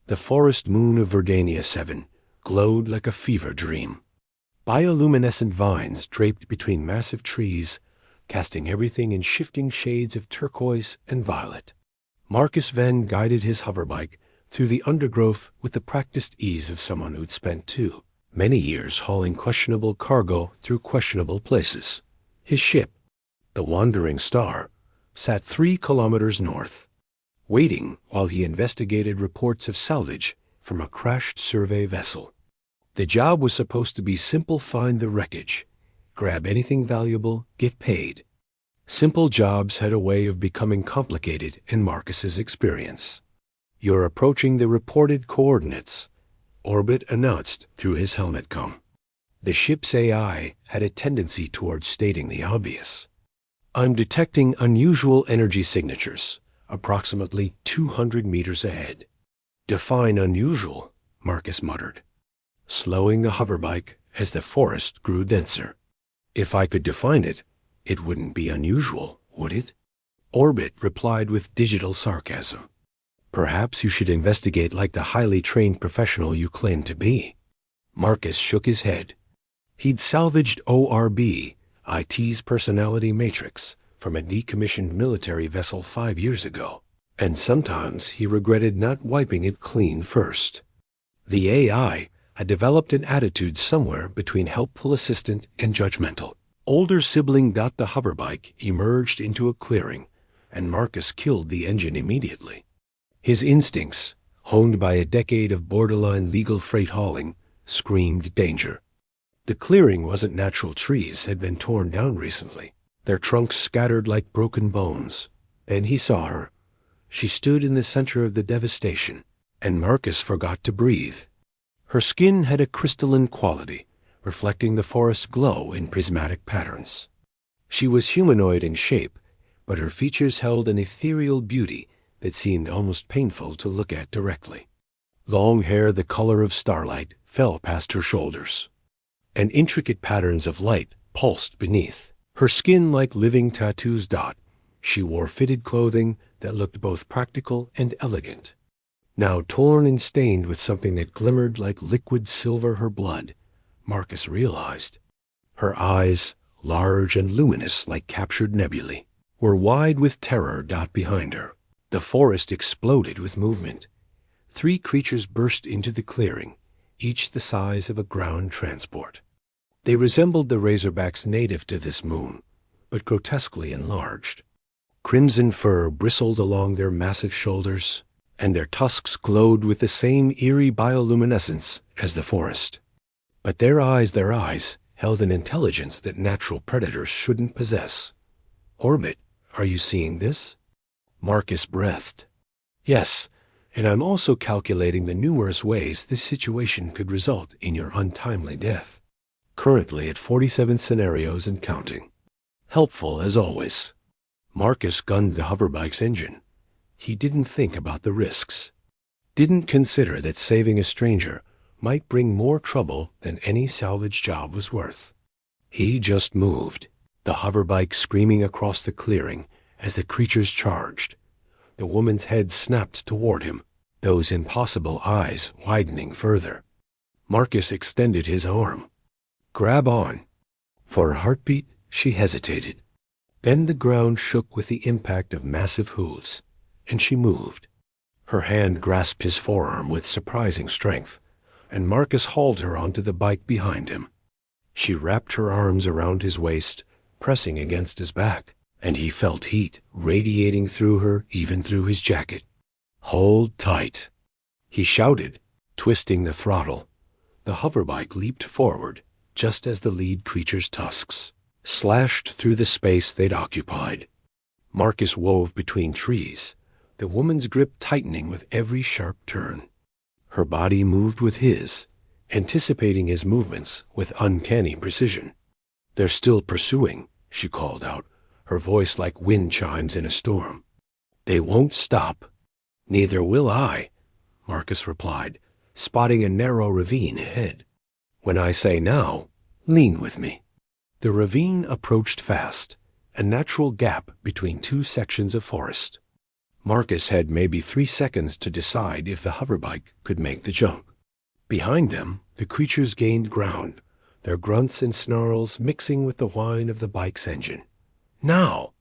The forest moon of Verdania 7 glowed like a fever dream. Bioluminescent vines draped between massive trees, casting everything in shifting shades of turquoise and violet. Marcus Venn guided his hoverbike through the undergrowth with the practiced ease of someone who'd spent too many years hauling questionable cargo through questionable places. His ship, the Wandering Star, sat 3 kilometers north, waiting while he investigated reports of salvage from a crashed survey vessel. The job was supposed to be simple: find the wreckage, grab anything valuable, get paid. Simple jobs had a way of becoming complicated in Marcus's experience. "You're approaching the reported coordinates," Orbit announced through his helmet com. The ship's AI had a tendency towards stating the obvious. "I'm detecting unusual energy signatures, approximately 200 meters ahead." "Define unusual," Marcus muttered, slowing the hoverbike as the forest grew denser. "If I could define it, it wouldn't be unusual, would it?" Orbit replied with digital sarcasm. "Perhaps you should investigate like the highly trained professional you claim to be." Marcus shook his head. He'd salvaged ORB, IT's personality matrix, from a decommissioned military vessel 5 years ago, and sometimes he regretted not wiping it clean first. The AI had developed an attitude somewhere between helpful assistant and judgmental. Older sibling. The hoverbike emerged into a clearing, and Marcus killed the engine immediately. His instincts, honed by a decade of borderline legal freight hauling, screamed danger. The clearing wasn't natural. Trees had been torn down recently, their trunks scattered like broken bones. And he saw her. She stood in the center of the devastation, and Marcus forgot to breathe. Her skin had a crystalline quality, reflecting the forest's glow in prismatic patterns. She was humanoid in shape, but her features held an ethereal beauty that seemed almost painful to look at directly. Long hair the color of starlight fell past her shoulders, and intricate patterns of light pulsed beneath. Her skin like living tattoos. She wore fitted clothing that looked both practical and elegant. Now torn and stained with something that glimmered like liquid silver, her blood, Marcus realized. Her eyes, large and luminous like captured nebulae, were wide with terror. Behind her, the forest exploded with movement. 3 creatures burst into the clearing, each the size of a ground transport. They resembled the razorbacks native to this moon, but grotesquely enlarged. Crimson fur bristled along their massive shoulders, and their tusks glowed with the same eerie bioluminescence as the forest. But their eyes held an intelligence that natural predators shouldn't possess. "Orbit, are you seeing this?" Marcus breathed. "Yes, and I'm also calculating the numerous ways this situation could result in your untimely death. Currently at 47 scenarios and counting." Helpful as always. Marcus gunned the hoverbike's engine. He didn't think about the risks. Didn't consider that saving a stranger might bring more trouble than any salvage job was worth. He just moved, the hoverbike screaming across the clearing as the creatures charged. The woman's head snapped toward him, those impossible eyes widening further. Marcus extended his arm. "Grab on." For a heartbeat, she hesitated. Then the ground shook with the impact of massive hooves, and she moved. Her hand grasped his forearm with surprising strength, and Marcus hauled her onto the bike behind him. She wrapped her arms around his waist, pressing against his back, and he felt heat radiating through her, even through his jacket. "Hold tight," he shouted, twisting the throttle. The hoverbike leaped forward, just as the lead creature's tusks slashed through the space they'd occupied. Marcus wove between trees, the woman's grip tightening with every sharp turn. Her body moved with his, anticipating his movements with uncanny precision. "They're still pursuing," she called out, her voice like wind chimes in a storm. "They won't stop." "Neither will I," Marcus replied, spotting a narrow ravine ahead. "When I say now, lean with me." The ravine approached fast, a natural gap between 2 sections of forest. Marcus had maybe 3 seconds to decide if the hoverbike could make the jump. Behind them, the creatures gained ground, their grunts and snarls mixing with the whine of the bike's engine. "Now!"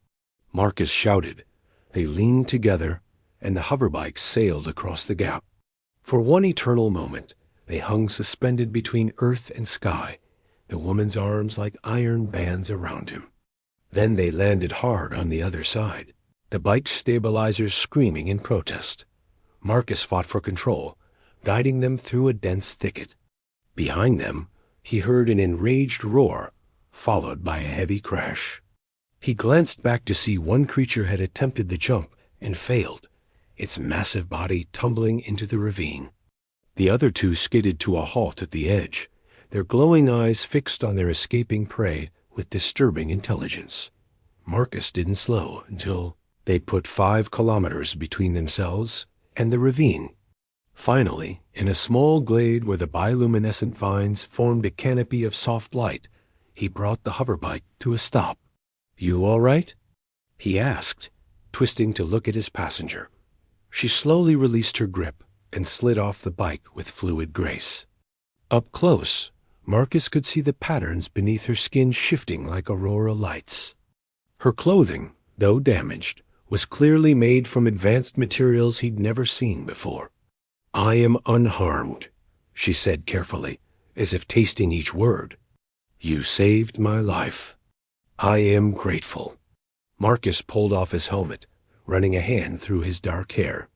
Marcus shouted. They leaned together, and the hoverbike sailed across the gap. For one eternal moment, they hung suspended between earth and sky, the woman's arms like iron bands around him. Then they landed hard on the other side, the bike's stabilizers screaming in protest. Marcus fought for control, guiding them through a dense thicket. Behind them, he heard an enraged roar, followed by a heavy crash. He glanced back to see one creature had attempted the jump and failed, its massive body tumbling into the ravine. The other two skidded to a halt at the edge, their glowing eyes fixed on their escaping prey with disturbing intelligence. Marcus didn't slow until they put 5 kilometers between themselves and the ravine. Finally, in a small glade where the bioluminescent vines formed a canopy of soft light, he brought the hoverbike to a stop. "You all right?" he asked, twisting to look at his passenger. She slowly released her grip and slid off the bike with fluid grace. Up close, Marcus could see the patterns beneath her skin shifting like aurora lights. Her clothing, though damaged, was clearly made from advanced materials he'd never seen before. "I am unharmed," she said carefully, as if tasting each word. "You saved my life. I am grateful." Marcus pulled off his helmet, running a hand through his dark hair.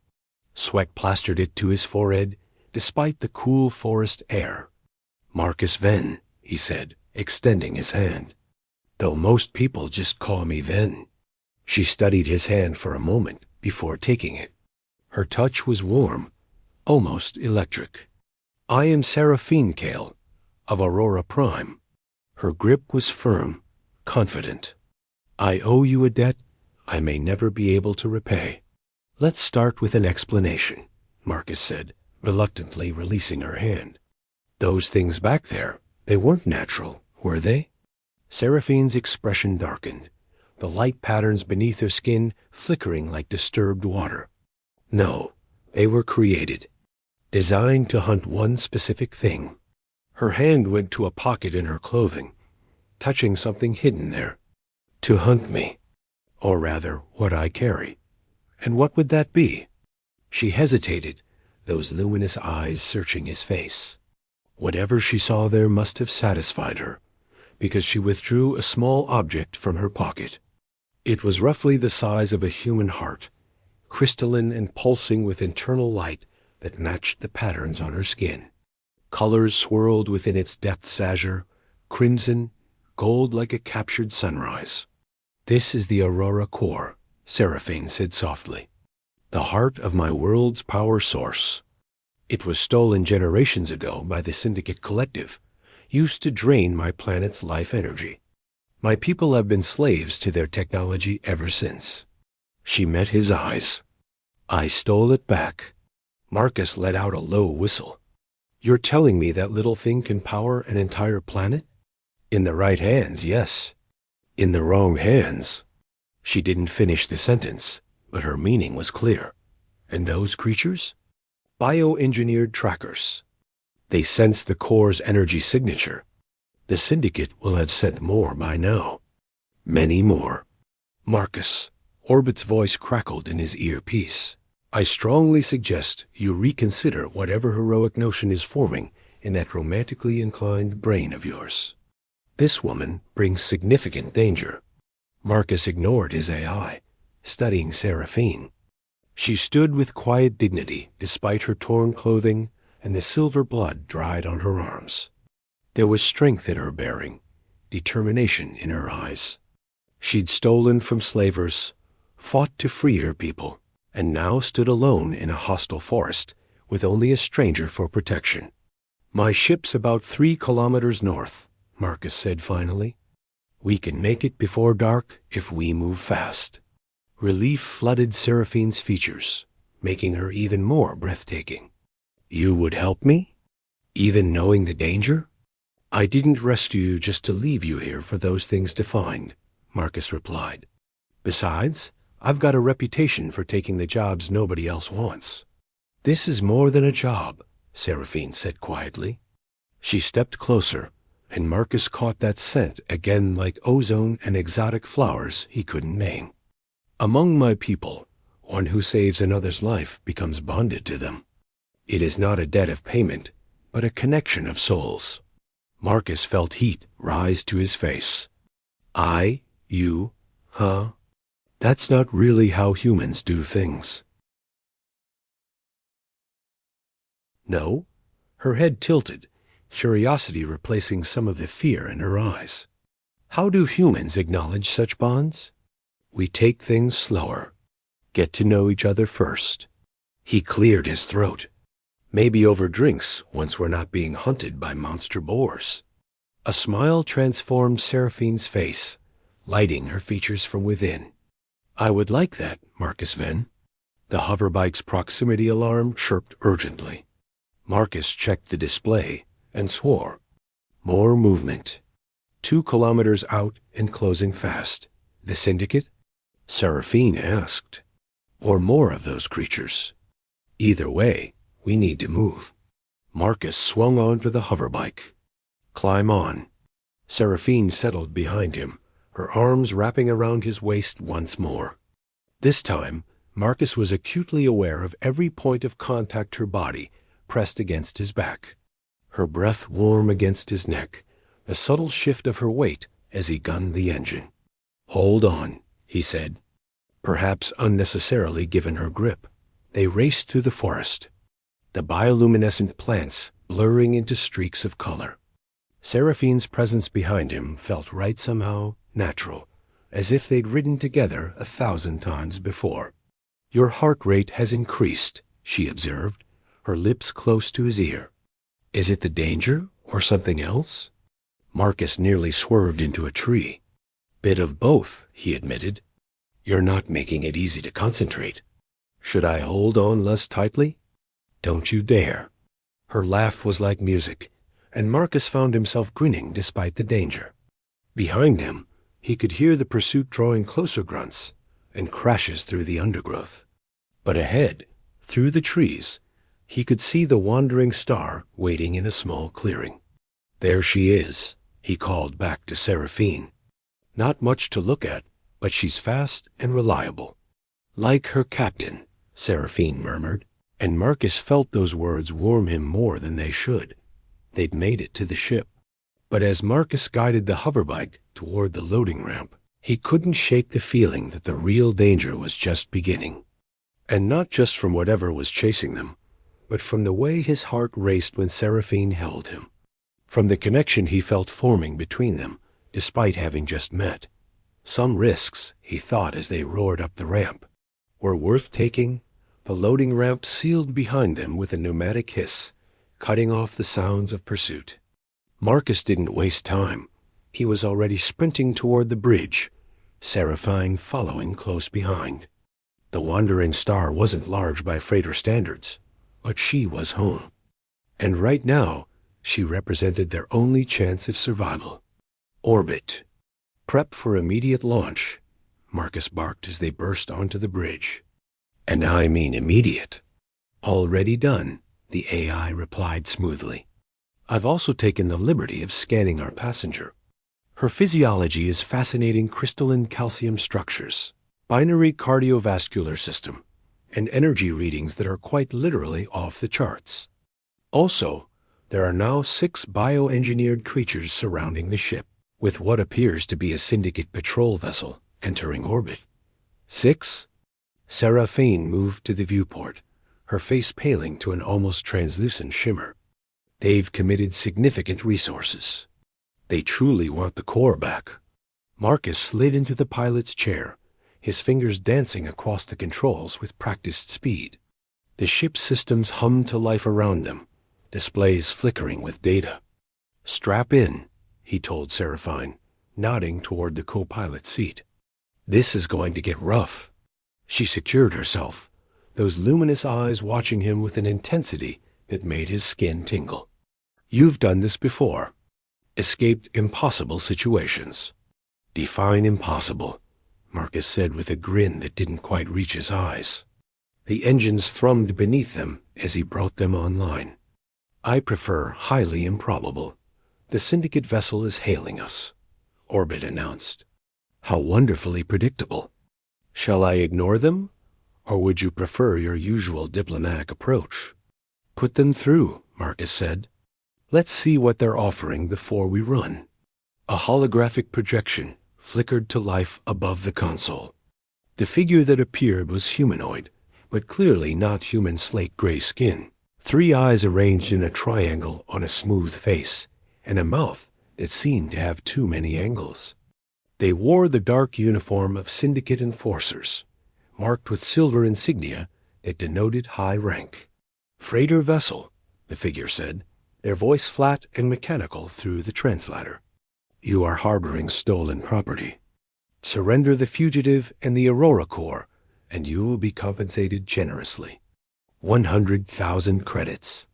Sweat plastered it to his forehead, despite the cool forest air. "Marcus Venn," he said, extending his hand. "Though most people just call me Venn." She studied his hand for a moment before taking it. Her touch was warm, almost electric. "I am Seraphine Kale, of Aurora Prime." Her grip was firm, confident. "I owe you a debt I may never be able to repay." "Let's start with an explanation," Marcus said, reluctantly releasing her hand. "Those things back there, they weren't natural, were they?" Seraphine's expression darkened, the light patterns beneath her skin flickering like disturbed water. "No, they were created, designed to hunt one specific thing." Her hand went to a pocket in her clothing, touching something hidden there. "To hunt me, or rather, what I carry. And what would that be?" She hesitated, those luminous eyes searching his face. Whatever she saw there must have satisfied her, because she withdrew a small object from her pocket. It was roughly the size of a human heart, crystalline and pulsing with internal light that matched the patterns on her skin. Colors swirled within its depths azure, crimson, gold like a captured sunrise. "This is the Aurora Core," Seraphine said softly. "The heart of my world's power source. It was stolen generations ago by the Syndicate Collective, used to drain my planet's life energy. My people have been slaves to their technology ever since." She met his eyes. "I stole it back." Marcus let out a low whistle. "You're telling me that little thing can power an entire planet?" "In the right hands, yes. In the wrong hands." She didn't finish the sentence, but her meaning was clear. "And those creatures?" "Bioengineered trackers. They sense the core's energy signature. The Syndicate will have sent more by now. Many more." "Marcus," Orbit's voice crackled in his earpiece, "I strongly suggest you reconsider whatever heroic notion is forming in that romantically inclined brain of yours. This woman brings significant danger." Marcus ignored his AI, studying Seraphine. She stood with quiet dignity despite her torn clothing and the silver blood dried on her arms. There was strength in her bearing, determination in her eyes. She'd stolen from slavers, fought to free her people, and now stood alone in a hostile forest with only a stranger for protection. "My ship's about 3 kilometers north," Marcus said finally. "We can make it before dark if we move fast." Relief flooded Seraphine's features, making her even more breathtaking. "You would help me? Even knowing the danger?" "I didn't rescue you just to leave you here for those things to find," Marcus replied. "Besides, I've got a reputation for taking the jobs nobody else wants. This is more than a job, Seraphine said quietly. She stepped closer, and Marcus caught that scent again like ozone and exotic flowers he couldn't name. Among my people, one who saves another's life becomes bonded to them. It is not a debt of payment, but a connection of souls. Marcus felt heat rise to his face. I, you, huh? That's not really how humans do things. No? Her head tilted, curiosity replacing some of the fear in her eyes. How do humans acknowledge such bonds? We take things slower. Get to know each other first. He cleared his throat. Maybe over drinks once we're not being hunted by monster boars. A smile transformed Seraphine's face, lighting her features from within. I would like that, Marcus Venn. The hoverbike's proximity alarm chirped urgently. Marcus checked the display and swore. More movement. 2 kilometers out and closing fast. The syndicate? Seraphine asked. Or more of those creatures. Either way, we need to move. Marcus swung onto the hoverbike. Climb on. Seraphine settled behind him, her arms wrapping around his waist once more. This time, Marcus was acutely aware of every point of contact her body pressed against his back. Her breath warm against his neck, the subtle shift of her weight as he gunned the engine. Hold on, he said. Perhaps unnecessarily given her grip, they raced through the forest, the bioluminescent plants blurring into streaks of color. Seraphine's presence behind him felt right somehow, natural, as if they'd ridden together 1,000 times before. Your heart rate has increased, she observed, her lips close to his ear. Is it the danger or something else? Marcus nearly swerved into a tree. Bit of both, he admitted. You're not making it easy to concentrate. Should I hold on less tightly? Don't you dare. Her laugh was like music, and Marcus found himself grinning despite the danger. Behind him, he could hear the pursuit drawing closer grunts and crashes through the undergrowth. But ahead, through the trees, he could see the wandering star waiting in a small clearing. There she is, he called back to Seraphine. Not much to look at, but she's fast and reliable. Like her captain, Seraphine murmured, and Marcus felt those words warm him more than they should. They'd made it to the ship. But as Marcus guided the hoverbike toward the loading ramp, he couldn't shake the feeling that the real danger was just beginning. And not just from whatever was chasing them, but from the way his heart raced when Seraphine held him. From the connection he felt forming between them, despite having just met. Some risks, he thought as they roared up the ramp, were worth taking. The loading ramp sealed behind them with a pneumatic hiss, cutting off the sounds of pursuit. Marcus didn't waste time. He was already sprinting toward the bridge, Seraphine following close behind. The wandering star wasn't large by freighter standards, but she was home. And right now, she represented their only chance of survival. Orbit. Prep for immediate launch, Marcus barked as they burst onto the bridge. And I mean immediate. Already done, the AI replied smoothly. I've also taken the liberty of scanning our passenger. Her physiology is fascinating crystalline calcium structures, binary cardiovascular system, and energy readings that are quite literally off the charts. Also, there are now 6 bioengineered creatures surrounding the ship, with what appears to be a syndicate patrol vessel entering orbit. 6? Seraphine moved to the viewport, her face paling to an almost translucent shimmer. They've committed significant resources. They truly want the core back. Marcus slid into the pilot's chair, his fingers dancing across the controls with practiced speed. The ship's systems hummed to life around them, displays flickering with data. Strap in, he told Seraphine, nodding toward the co-pilot seat. This is going to get rough. She secured herself, those luminous eyes watching him with an intensity that made his skin tingle. You've done this before. Escaped impossible situations. Define impossible. Marcus said with a grin that didn't quite reach his eyes. The engines thrummed beneath them as he brought them online. I prefer highly improbable. The Syndicate vessel is hailing us, Orbit announced. How wonderfully predictable. Shall I ignore them? Or would you prefer your usual diplomatic approach? Put them through, Marcus said. Let's see what they're offering before we run. A holographic projection flickered to life above the console. The figure that appeared was humanoid, but clearly not human slate gray skin. 3 eyes arranged in a triangle on a smooth face, and a mouth that seemed to have too many angles. They wore the dark uniform of Syndicate enforcers, marked with silver insignia that denoted high rank. Freighter vessel, the figure said, their voice flat and mechanical through the translator. You are harboring stolen property. Surrender the fugitive and the Aurora Core, and you will be compensated generously. 100,000 credits.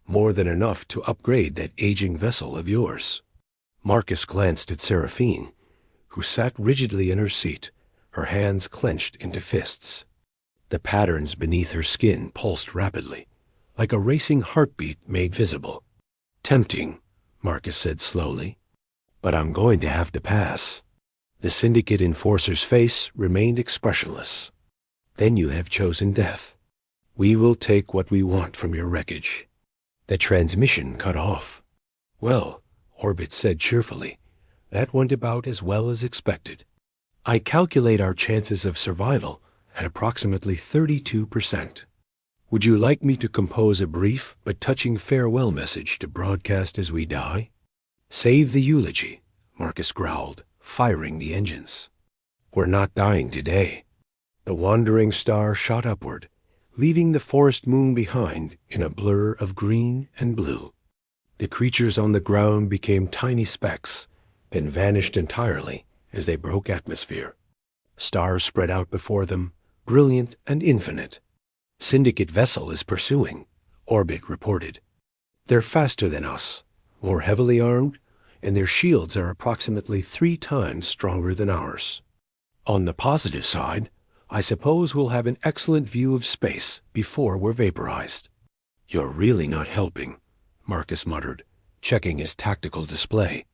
More than enough to upgrade that aging vessel of yours. Marcus glanced at Seraphine, who sat rigidly in her seat, her hands clenched into fists. The patterns beneath her skin pulsed rapidly, like a racing heartbeat made visible. Tempting, Marcus said slowly, but I'm going to have to pass. The Syndicate enforcer's face remained expressionless. Then you have chosen death. We will take what we want from your wreckage. The transmission cut off. Well, Orbit said cheerfully, that went about as well as expected. I calculate our chances of survival at approximately 32%. Would you like me to compose a brief but touching farewell message to broadcast as we die? Save the eulogy, Marcus growled, firing the engines. We're not dying today. The wandering star shot upward, leaving the forest moon behind in a blur of green and blue. The creatures on the ground became tiny specks, then vanished entirely as they broke atmosphere. Stars spread out before them, brilliant and infinite. Syndicate vessel is pursuing, Orbit reported. They're faster than us, more heavily armed, and their shields are approximately 3 times stronger than ours. On the positive side, I suppose we'll have an excellent view of space before we're vaporized. You're really not helping, Marcus muttered, checking his tactical display.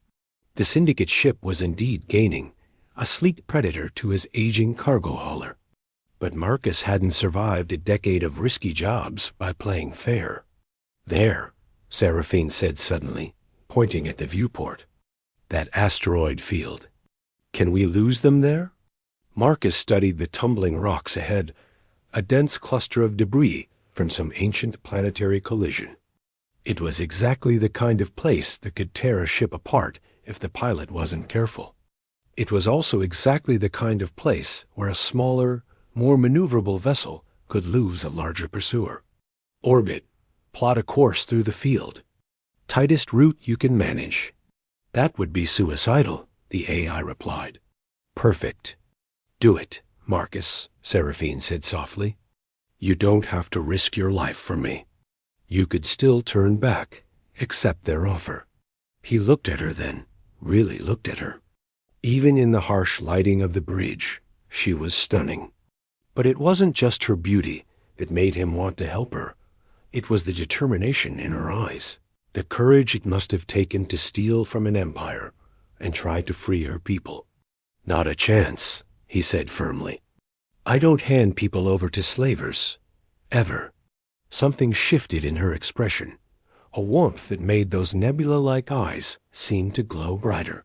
The Syndicate ship was indeed gaining, a sleek predator to his aging cargo hauler. But Marcus hadn't survived a decade of risky jobs by playing fair. There, Seraphine said suddenly, pointing at the viewport. That asteroid field. Can we lose them there? Marcus studied the tumbling rocks ahead, a dense cluster of debris from some ancient planetary collision. It was exactly the kind of place that could tear a ship apart if the pilot wasn't careful. It was also exactly the kind of place where a smaller, more maneuverable vessel could lose a larger pursuer. Orbit, plot a course through the field. Tightest route you can manage. That would be suicidal, the AI replied. Perfect. Do it, Marcus, Seraphine said softly. You don't have to risk your life for me. You could still turn back, accept their offer. He looked at her then, really looked at her. Even in the harsh lighting of the bridge, she was stunning. But it wasn't just her beauty that made him want to help her. It was the determination in her eyes, the courage it must have taken to steal from an empire and try to free her people. Not a chance, he said firmly. I don't hand people over to slavers. Ever. Something shifted in her expression, a warmth that made those nebula-like eyes seem to glow brighter.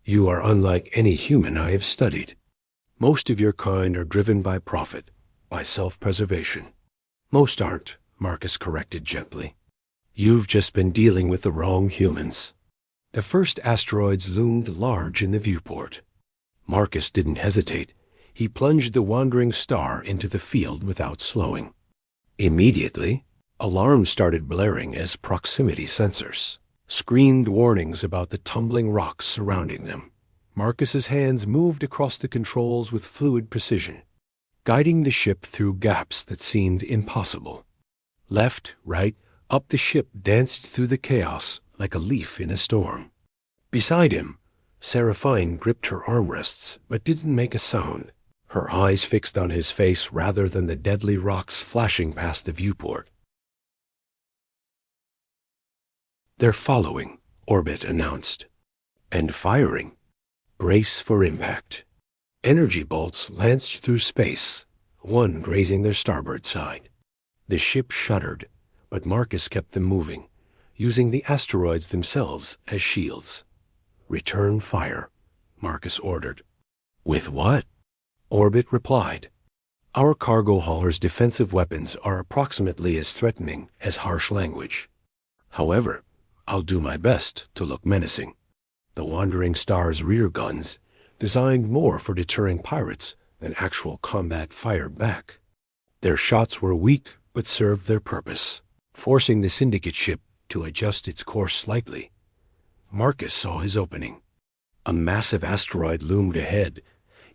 You are unlike any human I have studied. Most of your kind are driven by profit, by self-preservation. Most aren't, Marcus corrected gently. You've just been dealing with the wrong humans. The first asteroids loomed large in the viewport. Marcus didn't hesitate. He plunged the wandering star into the field without slowing. Immediately, alarms started blaring as proximity sensors screamed warnings about the tumbling rocks surrounding them. Marcus's hands moved across the controls with fluid precision, guiding the ship through gaps that seemed impossible. Left, right, up the ship danced through the chaos like a leaf in a storm. Beside him, Seraphine gripped her armrests, but didn't make a sound, her eyes fixed on his face rather than the deadly rocks flashing past the viewport. "They're following," Orbit announced. "And firing. Brace for impact." Energy bolts lanced through space, one grazing their starboard side. The ship shuddered, but Marcus kept them moving, using the asteroids themselves as shields. "Return fire," Marcus ordered. "With what?" Orbit replied. "Our cargo hauler's defensive weapons are approximately as threatening as harsh language. However, I'll do my best to look menacing." The Wandering Star's rear guns, designed more for deterring pirates than actual combat, fired back. Their shots were weak but served their purpose, forcing the Syndicate ship to adjust its course slightly. Marcus saw his opening. A massive asteroid loomed ahead,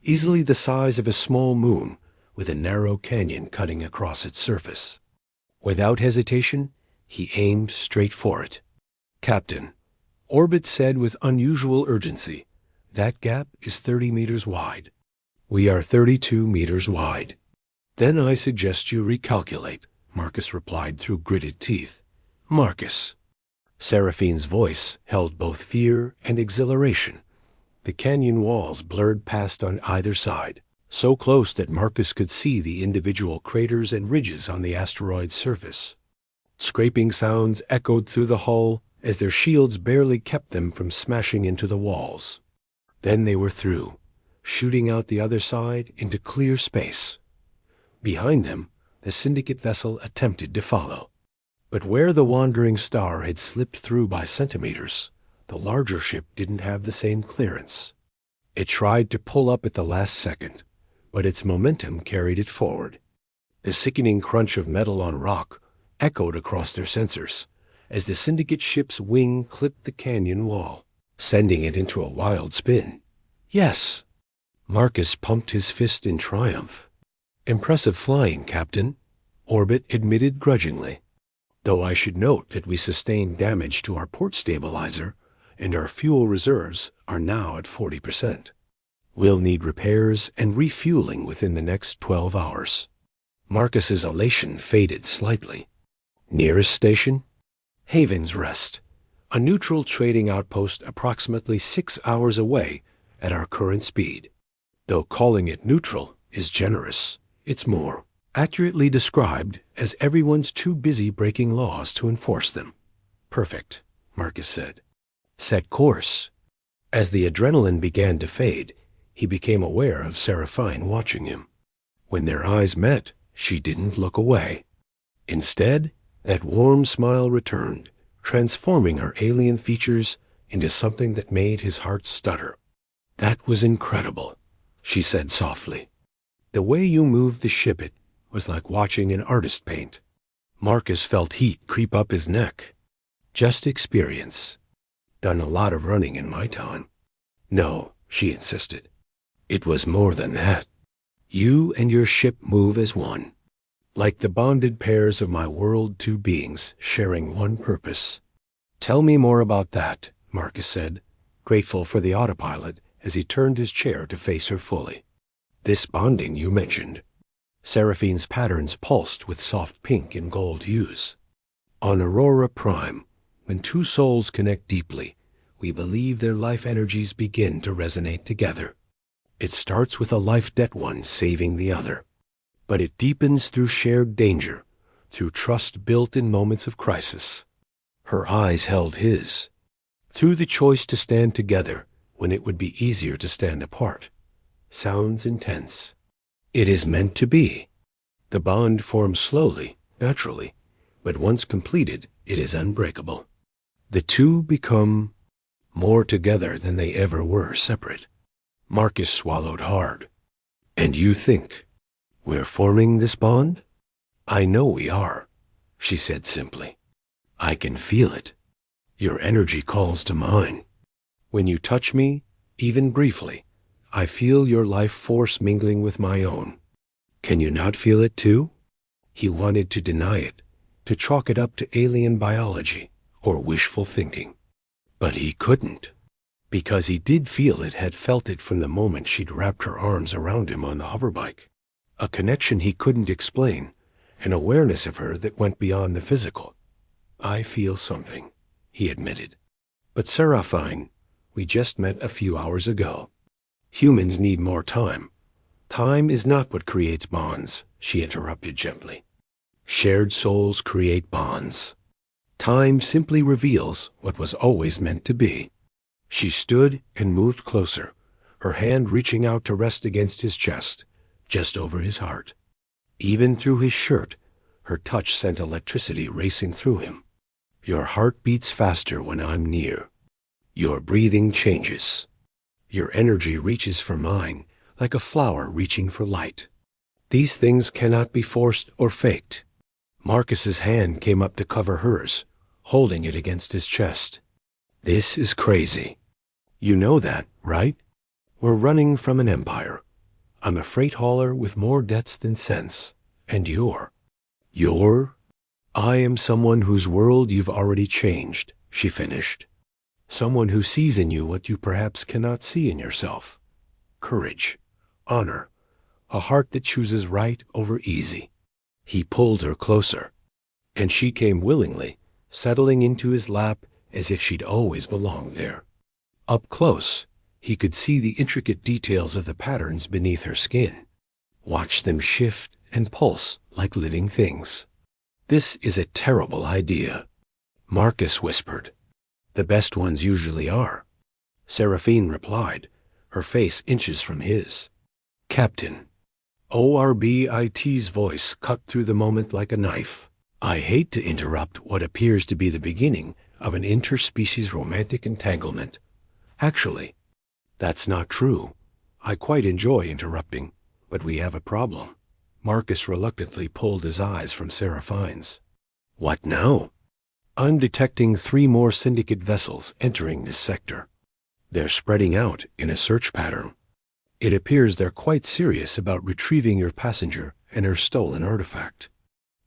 easily the size of a small moon, with a narrow canyon cutting across its surface. Without hesitation, he aimed straight for it. "Captain," Orbit said with unusual urgency, "that gap is 30 meters wide. We are 32 meters wide." "Then I suggest you recalculate," Marcus replied through gritted teeth. "Marcus." Seraphine's voice held both fear and exhilaration. The canyon walls blurred past on either side, so close that Marcus could see the individual craters and ridges on the asteroid's surface. Scraping sounds echoed through the hull as their shields barely kept them from smashing into the walls. Then they were through, shooting out the other side into clear space. Behind them, the Syndicate vessel attempted to follow. But where the Wandering Star had slipped through by centimeters, the larger ship didn't have the same clearance. It tried to pull up at the last second, but its momentum carried it forward. The sickening crunch of metal on rock echoed across their sensors as the Syndicate ship's wing clipped the canyon wall, sending it into a wild spin. "Yes!" Marcus pumped his fist in triumph. "Impressive flying, Captain," Orbit admitted grudgingly. "Though I should note that we sustained damage to our port stabilizer, and our fuel reserves are now at 40%. We'll need repairs and refueling within the next 12 hours. Marcus's elation faded slightly. "Nearest station?" "Haven's Rest, a neutral trading outpost approximately 6 hours away at our current speed. Though calling it neutral is generous. It's more accurately described as everyone's too busy breaking laws to enforce them." "Perfect," Marcus said. "Set course." As the adrenaline began to fade, he became aware of Seraphine watching him. When their eyes met, she didn't look away. Instead, that warm smile returned, transforming her alien features into something that made his heart stutter. "That was incredible," she said softly. "The way you moved the ship, it was like watching an artist paint." Marcus felt heat creep up his neck. "Just experience. Done a lot of running in my time." "No," she insisted. "It was more than that. You and your ship move as one. Like the bonded pairs of my world, two beings sharing one purpose." "Tell me more about that," Marcus said, grateful for the autopilot as he turned his chair to face her fully. "This bonding you mentioned." Seraphine's patterns pulsed with soft pink and gold hues. "On Aurora Prime, when two souls connect deeply, we believe their life energies begin to resonate together. It starts with a life-debt one saving the other. But it deepens through shared danger, through trust built in moments of crisis." Her eyes held his. "Through the choice to stand together when it would be easier to stand apart." Sounds intense. "It is meant to be. The bond forms slowly, naturally, but once completed, it is unbreakable. The two become more together than they ever were separate." Marcus swallowed hard. "And you think we're forming this bond?" "I know we are," she said simply. "I can feel it. Your energy calls to mine. When you touch me, even briefly, I feel your life force mingling with my own. Can you not feel it too?" He wanted to deny it, to chalk it up to alien biology or wishful thinking. But he couldn't. because he did feel it, had felt it from the moment she'd wrapped her arms around him on the hoverbike. A connection he couldn't explain, an awareness of her that went beyond the physical. "I feel something," he admitted. "But Seraphine, we just met a few hours ago. Humans need more time." "Time is not what creates bonds," she interrupted gently. "Shared souls create bonds. Time simply reveals what was always meant to be." She stood and moved closer, her hand reaching out to rest against his chest, just over his heart. Even through his shirt, her touch sent electricity racing through him. "Your heart beats faster when I'm near. Your breathing changes. Your energy reaches for mine like a flower reaching for light. These things cannot be forced or faked." Marcus's hand came up to cover hers, holding it against his chest. "This is crazy. You know that, right? We're running from an empire. I'm a freight hauler with more debts than sense. And you're... I am someone whose world you've already changed," she finished. "Someone who sees in you what you perhaps cannot see in yourself. Courage, honor, a heart that chooses right over easy." He pulled her closer, and she came willingly, settling into his lap as if she'd always belonged there. Up close, he could see the intricate details of the patterns beneath her skin. Watch them shift and pulse like living things. "This is a terrible idea," Marcus whispered. "The best ones usually are," Seraphine replied, her face inches from his. "Captain." ORBIT's voice cut through the moment like a knife. "I hate to interrupt what appears to be the beginning of an interspecies romantic entanglement. Actually, that's not true. I quite enjoy interrupting, but we have a problem." Marcus reluctantly pulled his eyes from Seraphine's. "What now?" "I'm detecting 3 more syndicate vessels entering this sector. They're spreading out in a search pattern. It appears they're quite serious about retrieving your passenger and her stolen artifact."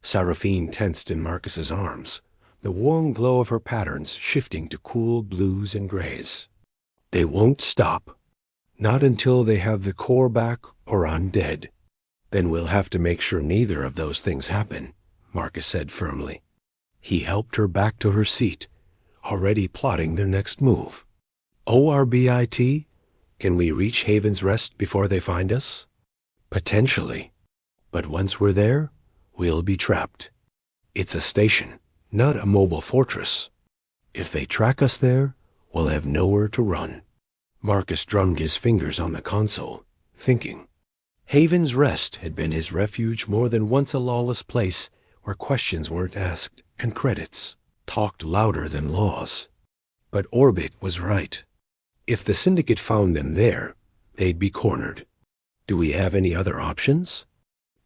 Seraphine tensed in Marcus's arms, the warm glow of her patterns shifting to cool blues and grays. "They won't stop. Not until they have the core back or I'm dead." "Then we'll have to make sure neither of those things happen," Marcus said firmly. He helped her back to her seat, already plotting their next move. "ORBIT, can we reach Haven's Rest before they find us?" "Potentially. But once we're there, we'll be trapped. It's a station, not a mobile fortress. If they track us there, we'll have nowhere to run." Marcus drummed his fingers on the console, thinking. Haven's Rest had been his refuge more than once, a lawless place where questions weren't asked and credits talked louder than laws. But Orbit was right. If the Syndicate found them there, they'd be cornered. "Do we have any other options?"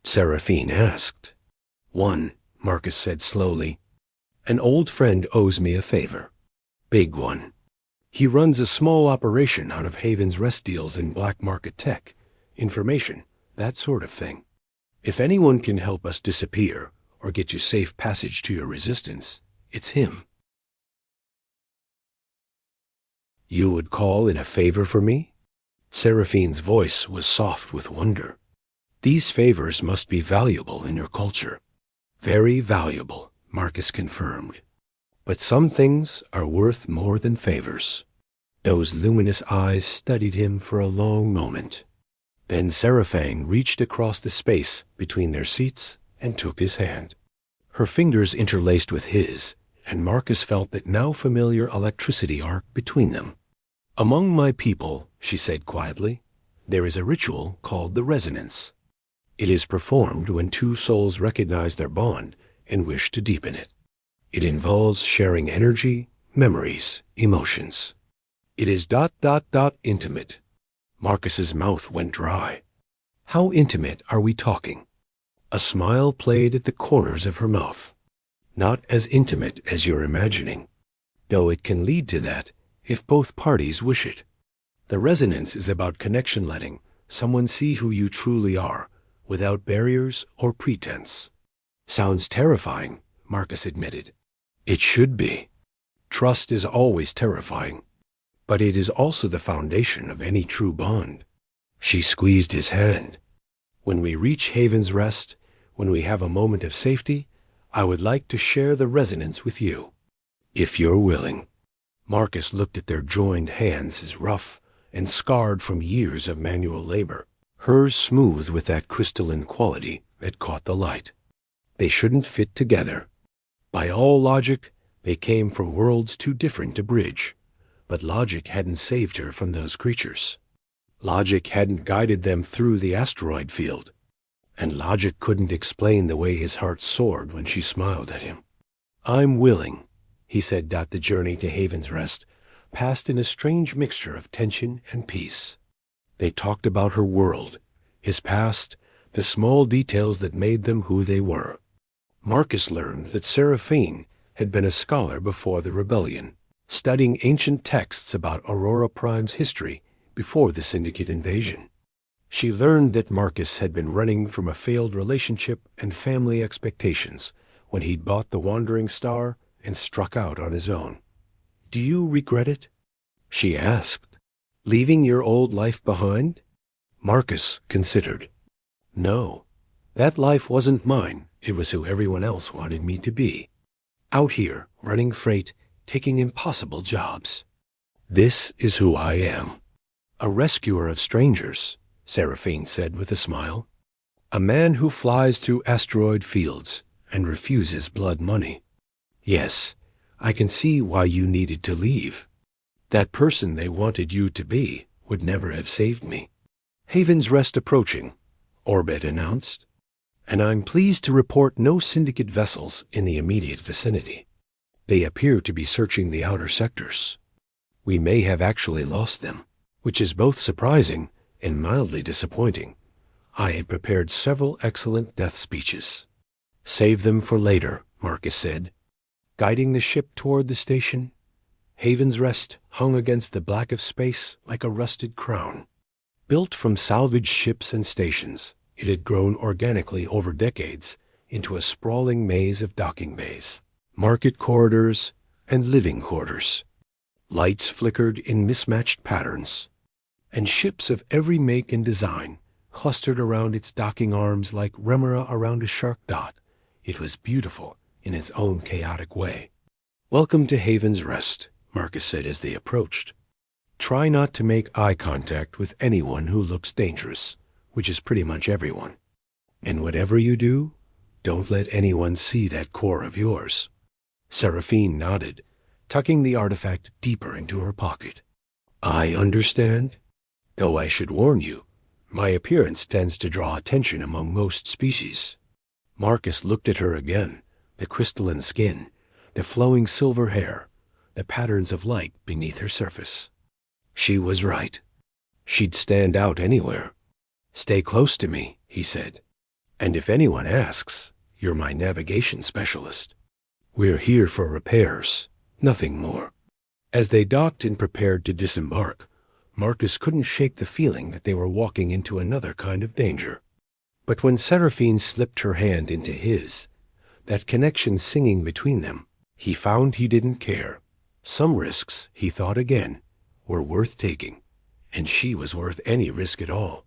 Seraphine asked. "One," Marcus said slowly. "An old friend owes me a favor. Big one. He runs a small operation out of Haven's Rest deals in black market tech, information, that sort of thing. If anyone can help us disappear or get you safe passage to your resistance, it's him." "You would call in a favor for me?" Seraphine's voice was soft with wonder. "These favors must be valuable in your culture." "Very valuable," Marcus confirmed. "But some things are worth more than favors." Those luminous eyes studied him for a long moment. Then Seraphine reached across the space between their seats and took his hand. Her fingers interlaced with his, and Marcus felt that now familiar electricity arc between them. "Among my people," she said quietly, "there is a ritual called the resonance. It is performed when 2 souls recognize their bond and wish to deepen it. It involves sharing energy, memories, emotions. It is ... intimate." Marcus's mouth went dry. "How intimate are we talking?" A smile played at the corners of her mouth. "Not as intimate as you're imagining, though it can lead to that if both parties wish it. The resonance is about connection, letting someone see who you truly are, without barriers or pretense." "Sounds terrifying," Marcus admitted. "It should be. Trust is always terrifying. but it is also the foundation of any true bond. She squeezed his hand. When we reach Haven's Rest, when we have a moment of safety, I would like to share the resonance with you, if you're willing. Marcus looked at their joined hands as rough and scarred from years of manual labor, hers smooth with that crystalline quality that caught the light. They shouldn't fit together. By all logic, they came from worlds too different to bridge, but logic hadn't saved her from those creatures. Logic hadn't guided them through the asteroid field, and logic couldn't explain the way his heart soared when she smiled at him. I'm willing, he said. The journey to Haven's Rest passed in a strange mixture of tension and peace. They talked about her world, his past, the small details that made them who they were. Marcus learned that Seraphine had been a scholar before the rebellion, studying ancient texts about Aurora Prime's history before the Syndicate invasion. She learned that Marcus had been running from a failed relationship and family expectations when he'd bought the Wandering Star and struck out on his own. Do you regret it? She asked. Leaving your old life behind? Marcus considered. No, that life wasn't mine. It was who everyone else wanted me to be. Out here, running freight, taking impossible jobs. This is who I am. A rescuer of strangers, Seraphine said with a smile. A man who flies through asteroid fields and refuses blood money. Yes, I can see why you needed to leave. That person they wanted you to be would never have saved me. Haven's Rest approaching, Orbit announced, and I'm pleased to report no Syndicate vessels in the immediate vicinity. They appear to be searching the outer sectors. We may have actually lost them, which is both surprising and mildly disappointing. I had prepared several excellent death speeches. Save them for later, Marcus said. Guiding the ship toward the station, Haven's Rest hung against the black of space like a rusted crown. Built from salvaged ships and stations, it had grown organically over decades into a sprawling maze of docking bays, market corridors, and living quarters. Lights flickered in mismatched patterns, and ships of every make and design clustered around its docking arms like remora around a shark dot. It was beautiful in its own chaotic way. Welcome to Haven's Rest, Marcus said as they approached. Try not to make eye contact with anyone who looks dangerous, which is pretty much everyone. And whatever you do, don't let anyone see that core of yours. Seraphine nodded, tucking the artifact deeper into her pocket. I understand. Though I should warn you, my appearance tends to draw attention among most species. Marcus looked at her again, the crystalline skin, the flowing silver hair, the patterns of light beneath her surface. She was right. She'd stand out anywhere. Stay close to me, he said. And if anyone asks, you're my navigation specialist. We're here for repairs, nothing more. As they docked and prepared to disembark, Marcus couldn't shake the feeling that they were walking into another kind of danger. But when Seraphine slipped her hand into his, that connection singing between them, he found he didn't care. Some risks, he thought again, were worth taking, and she was worth any risk at all.